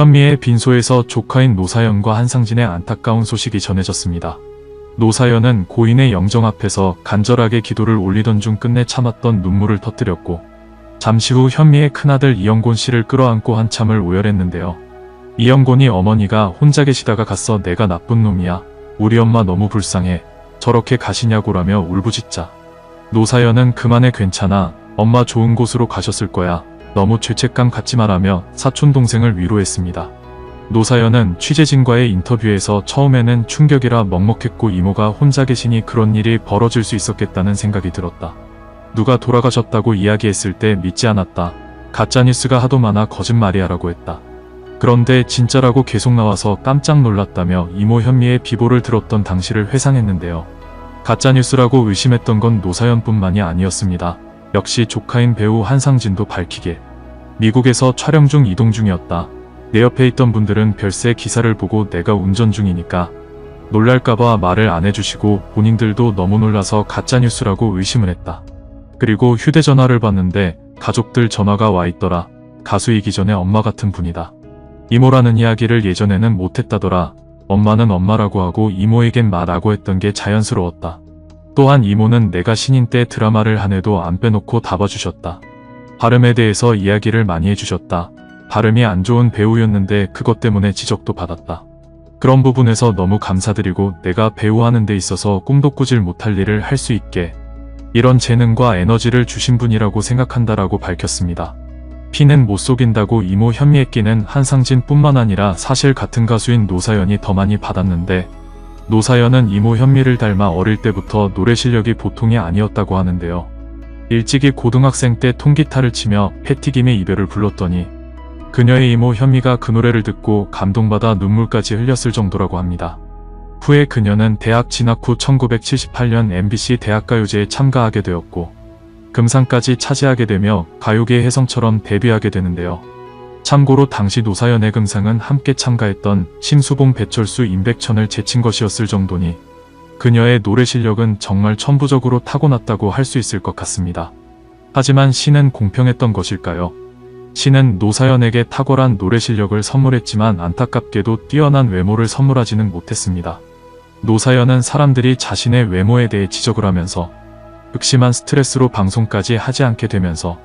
현미의 빈소에서 조카인 노사연과 한상진의 안타까운 소식이 전해졌습니다. 노사연은 고인의 영정 앞에서 간절하게 기도를 올리던 중 끝내 참았던 눈물을 터뜨렸고, 잠시 후 현미의 큰아들 이영곤 씨를 끌어안고 한참을 오열했는데요. 이영곤이 어머니가 혼자 계시다가 갔어, 내가 나쁜 놈이야, 우리 엄마 너무 불쌍해, 저렇게 가시냐고라며 울부짖자 노사연은 그만해, 괜찮아, 엄마 좋은 곳으로 가셨을 거야, 너무 죄책감 갖지 마라며 사촌동생을 위로했습니다. 노사연은 취재진과의 인터뷰에서 처음에는 충격이라 먹먹했고, 이모가 혼자 계시니 그런 일이 벌어질 수 있었겠다는 생각이 들었다. 누가 돌아가셨다고 이야기했을 때 믿지 않았다. 가짜뉴스가 하도 많아 거짓말이야 라고 했다. 그런데 진짜라고 계속 나와서 깜짝 놀랐다며 이모 현미의 비보를 들었던 당시를 회상했는데요. 가짜뉴스라고 의심했던 건 노사연뿐만이 아니었습니다. 역시 조카인 배우 한상진도 밝히길, 미국에서 촬영 중 이동 중이었다. 내 옆에 있던 분들은 별세 기사를 보고 내가 운전 중이니까 놀랄까봐 말을 안 해주시고, 본인들도 너무 놀라서 가짜뉴스라고 의심을 했다. 그리고 휴대전화를 봤는데 가족들 전화가 와 있더라. 가수이기 전에 엄마 같은 분이다. 이모라는 이야기를 예전에는 못했다더라. 엄마는 엄마라고 하고 이모에겐 마라고 했던 게 자연스러웠다. 또한 이모는 내가 신인 때 드라마를 한 해도 안 빼놓고 다 봐주셨다. 발음에 대해서 이야기를 많이 해주셨다. 발음이 안 좋은 배우였는데 그것 때문에 지적도 받았다. 그런 부분에서 너무 감사드리고, 내가 배우하는 데 있어서 꿈도 꾸질 못할 일을 할 수 있게 이런 재능과 에너지를 주신 분이라고 생각한다라고 밝혔습니다. 피는 못 속인다고 이모 현미의 끼는 한상진 뿐만 아니라 사실 같은 가수인 노사연이 더 많이 받았는데, 노사연은 이모 현미를 닮아 어릴 때부터 노래 실력이 보통이 아니었다고 하는데요. 일찍이 고등학생 때 통기타를 치며 패티김의 이별을 불렀더니 그녀의 이모 현미가 그 노래를 듣고 감동받아 눈물까지 흘렸을 정도라고 합니다. 후에 그녀는 대학 진학 후 1978년 MBC 대학가요제에 참가하게 되었고, 금상까지 차지하게 되며 가요계의 혜성처럼 데뷔하게 되는데요. 참고로 당시 노사연의 금상은 함께 참가했던 심수봉, 배철수, 임백천을 제친 것이었을 정도니 그녀의 노래 실력은 정말 천부적으로 타고났다고 할 수 있을 것 같습니다. 하지만 신은 공평했던 것일까요? 신은 노사연에게 탁월한 노래 실력을 선물했지만 안타깝게도 뛰어난 외모를 선물하지는 못했습니다. 노사연은 사람들이 자신의 외모에 대해 지적을 하면서 극심한 스트레스로 방송까지 하지 않게 되면서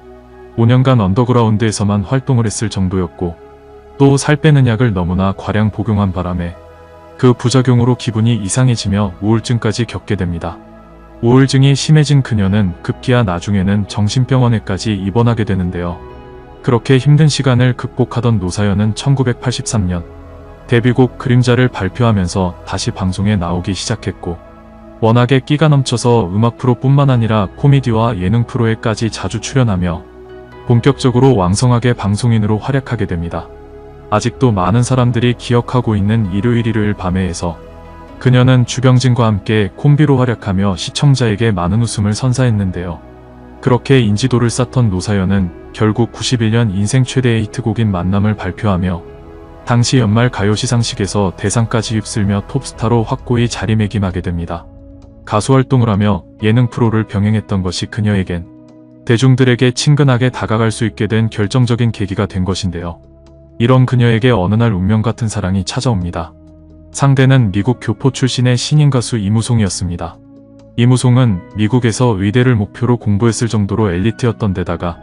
5년간 언더그라운드에서만 활동을 했을 정도였고, 또 살 빼는 약을 너무나 과량 복용한 바람에 그 부작용으로 기분이 이상해지며 우울증까지 겪게 됩니다. 우울증이 심해진 그녀는 급기야 나중에는 정신병원에까지 입원하게 되는데요. 그렇게 힘든 시간을 극복하던 노사연은 1983년 데뷔곡 그림자를 발표하면서 다시 방송에 나오기 시작했고, 워낙에 끼가 넘쳐서 음악 프로뿐만 아니라 코미디와 예능 프로에까지 자주 출연하며 본격적으로 왕성하게 방송인으로 활약하게 됩니다. 아직도 많은 사람들이 기억하고 있는 일요일 밤에에서 그녀는 주병진과 함께 콤비로 활약하며 시청자에게 많은 웃음을 선사했는데요. 그렇게 인지도를 쌓던 노사연은 결국 91년 인생 최대의 히트곡인 만남을 발표하며 당시 연말 가요 시상식에서 대상까지 휩쓸며 톱스타로 확고히 자리매김하게 됩니다. 가수 활동을 하며 예능 프로를 병행했던 것이 그녀에겐 대중들에게 친근하게 다가갈 수 있게 된 결정적인 계기가 된 것인데요. 이런 그녀에게 어느 날 운명 같은 사랑이 찾아옵니다. 상대는 미국 교포 출신의 신인 가수 이무송이었습니다. 이무송은 미국에서 의대를 목표로 공부했을 정도로 엘리트였던 데다가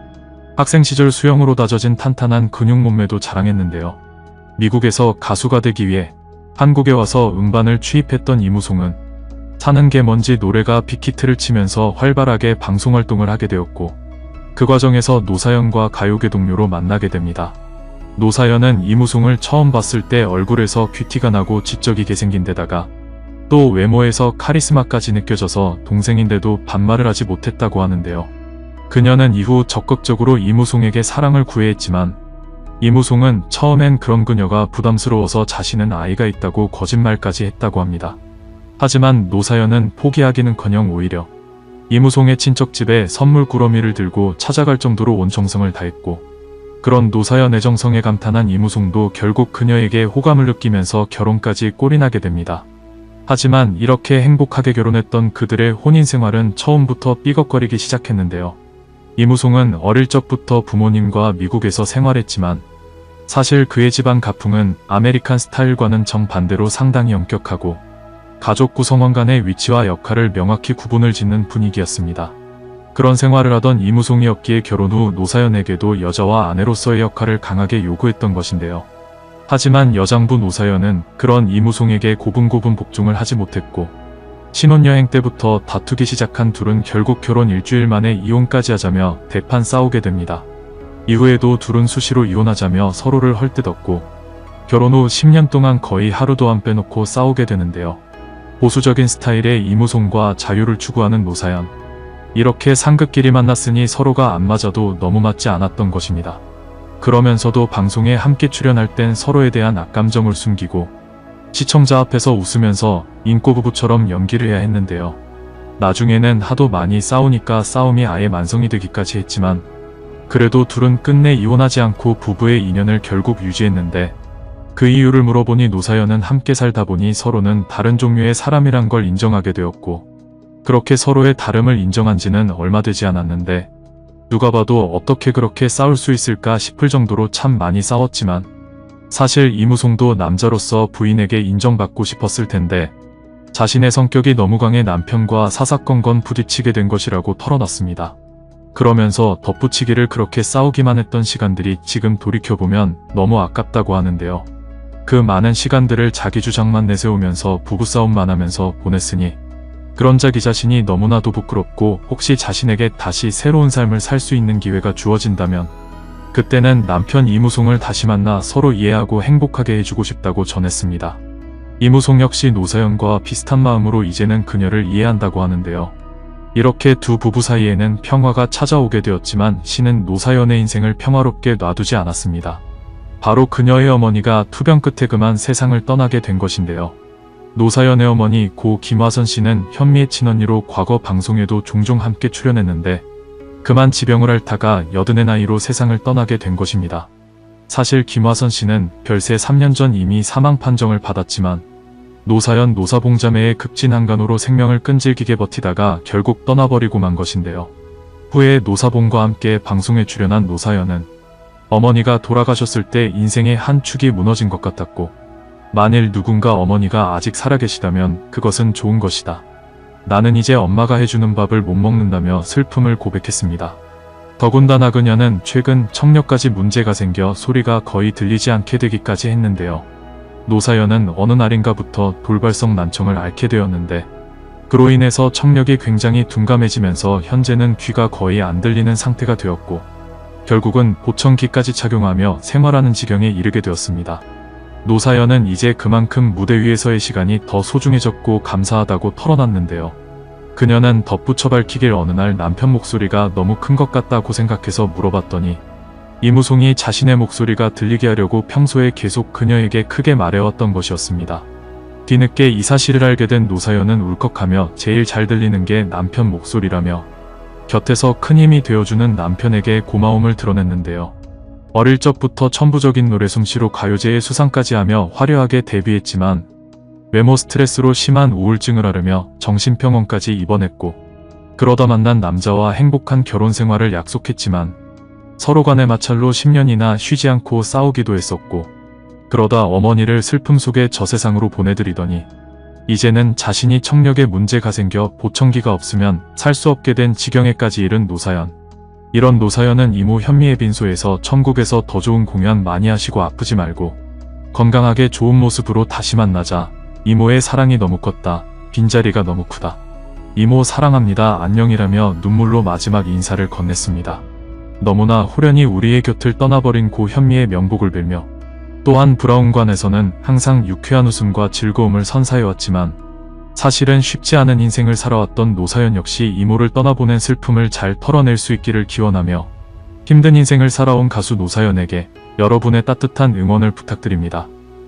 학생 시절 수영으로 다져진 탄탄한 근육 몸매도 자랑했는데요. 미국에서 가수가 되기 위해 한국에 와서 음반을 취입했던 이무송은 사는 게 뭔지 노래가 빅히트를 치면서 활발하게 방송활동을 하게 되었고, 그 과정에서 노사연과 가요계 동료로 만나게 됩니다. 노사연은 이무송을 처음 봤을 때 얼굴에서 뷰티가 나고 지적이게 생긴 데다가 또 외모에서 카리스마까지 느껴져서 동생인데도 반말을 하지 못했다고 하는데요. 그녀는 이후 적극적으로 이무송에게 사랑을 구애했지만 이무송은 처음엔 그런 그녀가 부담스러워서 자신은 아이가 있다고 거짓말까지 했다고 합니다. 하지만 노사연은 포기하기는커녕 오히려 이무송의 친척집에 선물 꾸러미를 들고 찾아갈 정도로 온 정성을 다했고, 그런 노사연의 정성에 감탄한 이무송도 결국 그녀에게 호감을 느끼면서 결혼까지 꼴이나게 됩니다. 하지만 이렇게 행복하게 결혼했던 그들의 혼인 생활은 처음부터 삐걱거리기 시작했는데요. 이무송은 어릴 적부터 부모님과 미국에서 생활했지만 사실 그의 집안 가풍은 아메리칸 스타일과는 정반대로 상당히 엄격하고 가족 구성원 간의 위치와 역할을 명확히 구분을 짓는 분위기였습니다. 그런 생활을 하던 이무송이었기에 결혼 후 노사연에게도 여자와 아내로서의 역할을 강하게 요구했던 것인데요. 하지만 여장부 노사연은 그런 이무송에게 고분고분 복종을 하지 못했고 신혼여행 때부터 다투기 시작한 둘은 결국 결혼 일주일 만에 이혼까지 하자며 대판 싸우게 됩니다. 이후에도 둘은 수시로 이혼하자며 서로를 헐뜯었고 결혼 후 10년 동안 거의 하루도 안 빼놓고 싸우게 되는데요. 보수적인 스타일의 이무송과 자유를 추구하는 노사연. 이렇게 상극끼리 만났으니 서로가 안 맞아도 너무 맞지 않았던 것입니다. 그러면서도 방송에 함께 출연할 땐 서로에 대한 악감정을 숨기고 시청자 앞에서 웃으면서 인꼬부부처럼 연기를 해야 했는데요. 나중에는 하도 많이 싸우니까 싸움이 아예 만성이 되기까지 했지만 그래도 둘은 끝내 이혼하지 않고 부부의 인연을 결국 유지했는데 그 이유를 물어보니 노사연은 함께 살다 보니 서로는 다른 종류의 사람이란 걸 인정하게 되었고 그렇게 서로의 다름을 인정한 지는 얼마 되지 않았는데 누가 봐도 어떻게 그렇게 싸울 수 있을까 싶을 정도로 참 많이 싸웠지만 사실 이무송도 남자로서 부인에게 인정받고 싶었을 텐데 자신의 성격이 너무 강해 남편과 사사건건 부딪히게 된 것이라고 털어놨습니다. 그러면서 덧붙이기를 그렇게 싸우기만 했던 시간들이 지금 돌이켜보면 너무 아깝다고 하는데요. 그 많은 시간들을 자기 주장만 내세우면서 부부싸움만 하면서 보냈으니 그런 자기 자신이 너무나도 부끄럽고 혹시 자신에게 다시 새로운 삶을 살 수 있는 기회가 주어진다면 그때는 남편 이무송을 다시 만나 서로 이해하고 행복하게 해주고 싶다고 전했습니다. 이무송 역시 노사연과 비슷한 마음으로 이제는 그녀를 이해한다고 하는데요. 이렇게 두 부부 사이에는 평화가 찾아오게 되었지만 신은 노사연의 인생을 평화롭게 놔두지 않았습니다. 바로 그녀의 어머니가 투병 끝에 그만 세상을 떠나게 된 것인데요. 노사연의 어머니 고 김화선 씨는 현미의 친언니로 과거 방송에도 종종 함께 출연했는데 그만 지병을 앓다가 80의 나이로 세상을 떠나게 된 것입니다. 사실 김화선 씨는 별세 3년 전 이미 사망 판정을 받았지만 노사연 노사봉자매의 급진환간으로 생명을 끈질기게 버티다가 결국 떠나버리고 만 것인데요. 후에 노사봉과 함께 방송에 출연한 노사연은 어머니가 돌아가셨을 때 인생의 한 축이 무너진 것 같았고 만일 누군가 어머니가 아직 살아계시다면 그것은 좋은 것이다. 나는 이제 엄마가 해주는 밥을 못 먹는다며 슬픔을 고백했습니다. 더군다나 그녀는 최근 청력까지 문제가 생겨 소리가 거의 들리지 않게 되기까지 했는데요. 노사연은 어느 날인가부터 돌발성 난청을 앓게 되었는데 그로 인해서 청력이 굉장히 둔감해지면서 현재는 귀가 거의 안 들리는 상태가 되었고 결국은 보청기까지 착용하며 생활하는 지경에 이르게 되었습니다. 노사연은 이제 그만큼 무대 위에서의 시간이 더 소중해졌고 감사하다고 털어놨는데요. 그녀는 덧붙여 밝히길 어느 날 남편 목소리가 너무 큰 것 같다고 생각해서 물어봤더니 이무송이 자신의 목소리가 들리게 하려고 평소에 계속 그녀에게 크게 말해왔던 것이었습니다. 뒤늦게 이 사실을 알게 된 노사연은 울컥하며 제일 잘 들리는 게 남편 목소리라며 곁에서 큰 힘이 되어주는 남편에게 고마움을 드러냈는데요. 어릴 적부터 천부적인 노래 솜씨로 가요제에 수상까지 하며 화려하게 데뷔했지만 외모 스트레스로 심한 우울증을 앓으며 정신병원까지 입원했고 그러다 만난 남자와 행복한 결혼 생활을 약속했지만 서로 간의 마찰로 10년이나 쉬지 않고 싸우기도 했었고 그러다 어머니를 슬픔 속에 저 세상으로 보내드리더니 이제는 자신이 청력에 문제가 생겨 보청기가 없으면 살 수 없게 된 지경에까지 이른 노사연. 이런 노사연은 이모 현미의 빈소에서 천국에서 더 좋은 공연 많이 하시고 아프지 말고 건강하게 좋은 모습으로 다시 만나자. 이모의 사랑이 너무 컸다. 빈자리가 너무 크다. 이모 사랑합니다. 안녕이라며 눈물로 마지막 인사를 건넸습니다. 너무나 호련히 우리의 곁을 떠나버린 고 현미의 명복을 빌며 또한 브라운관에서는 항상 유쾌한 웃음과 즐거움을 선사해왔지만 사실은 쉽지 않은 인생을 살아왔던 노사연 역시 이모를 떠나보낸 슬픔을 잘 털어낼 수 있기를 기원하며 힘든 인생을 살아온 가수 노사연에게 여러분의 따뜻한 응원을 부탁드립니다.